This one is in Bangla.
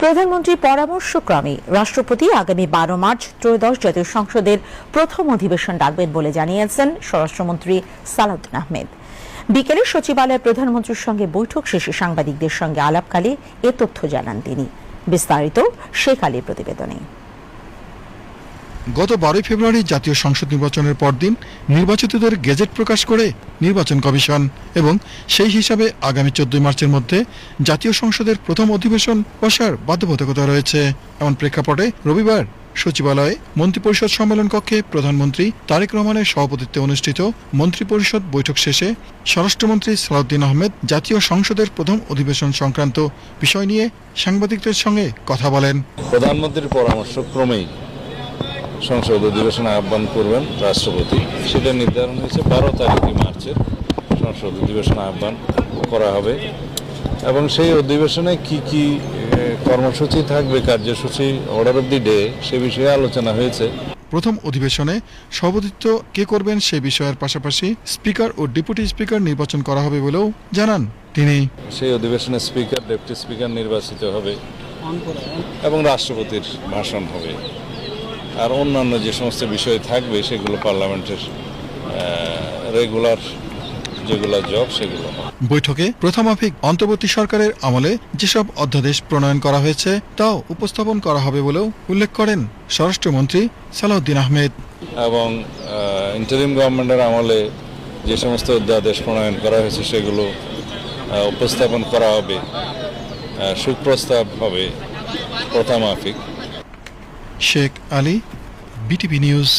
প্রধানমন্ত্রীর পরামর্শক্রমে রাষ্ট্রপতি আগামী 12 মার্চ ত্রয়োদশ জাতীয় সংসদের প্রথম অধিবেশন ডাকবেন বলে জানিয়েছেন স্বরাষ্ট্রমন্ত্রী সালাউদ্দিন আহমেদ। বিকেলে সচিবালয়ে প্রধানমন্ত্রীর সঙ্গে বৈঠক শেষে সাংবাদিকদের সঙ্গে আলাপকালে এ তথ্য জানান তিনি। বিস্তারিত শেখ আলীর প্রতিবেদনে। গত 12 ফেব্রুয়ারি জাতীয় সংসদ নির্বাচনের পরদিন নির্বাচিতদের গেজেট প্রকাশ করে নির্বাচন কমিশন এবং সেই হিসাবে আগামী 14 মার্চের মধ্যে জাতীয় সংসদের প্রথম অধিবেশন বসার বাধ্যবাধকতা রয়েছে। এমন প্রেক্ষাপটে রবিবার সচিবালয়ে মন্ত্রিপরিষদ সম্মেলন কক্ষে প্রধানমন্ত্রী তারেক রহমানের সভাপতিত্বে অনুষ্ঠিত মন্ত্রিপরিষদ বৈঠক শেষে স্বরাষ্ট্রমন্ত্রী সালাউদ্দিন আহমেদ জাতীয় সংসদের প্রথম অধিবেশন সংক্রান্ত বিষয় নিয়ে সাংবাদিকদের সঙ্গে কথা বলেন। প্রধানমন্ত্রীর পরামর্শক্রমেই সংসদ অধিবেশন আহ্বান করবেন রাষ্ট্রপতি, সেটা নির্ধারণ হয়েছে 12 তারিখে মার্চের সংসদ অধিবেশন আহ্বান করা হবে এবং সেই অধিবেশনে কি কি কর্মসূচি থাকবে, কার্যসূচি, অর্ডার অব দি ডে, সে বিষয়ে আলোচনা হয়েছে। প্রথম অধিবেশনে সভাপতিত্ব কে করবেন সে বিষয়ের পাশাপাশি স্পিকার ও ডেপুটি স্পিকার নির্বাচন করা হবে বলেও জানান তিনি। সেই অধিবেশনে স্পিকার, ডেপুটি স্পিকার নির্বাচিত হবে এবং রাষ্ট্রপতির ভাষণ হবে, আর অন্যান্য যে সমস্ত বিষয় থাকবে সেগুলো পার্লামেন্টের রেগুলার যেগুলো জব সেগুলো। বৈঠকে প্রথমাফিক অন্তর্বর্তী সরকারের আমলে যেসব অধ্যাদেশ প্রণয়ন করা হয়েছে তাও উপস্থাপন করা হবে বলেও উল্লেখ করেন স্বরাষ্ট্রমন্ত্রী সালাউদ্দিন আহমেদ। এবং ইন্টারিম গভর্নমেন্টের আমলে যে সমস্ত অধ্যাদেশ প্রণয়ন করা হয়েছে সেগুলো উপস্থাপন করা হবে, সুপ্রস্তাব হবে প্রথমাফিক। Sheikh Ali, BTV news.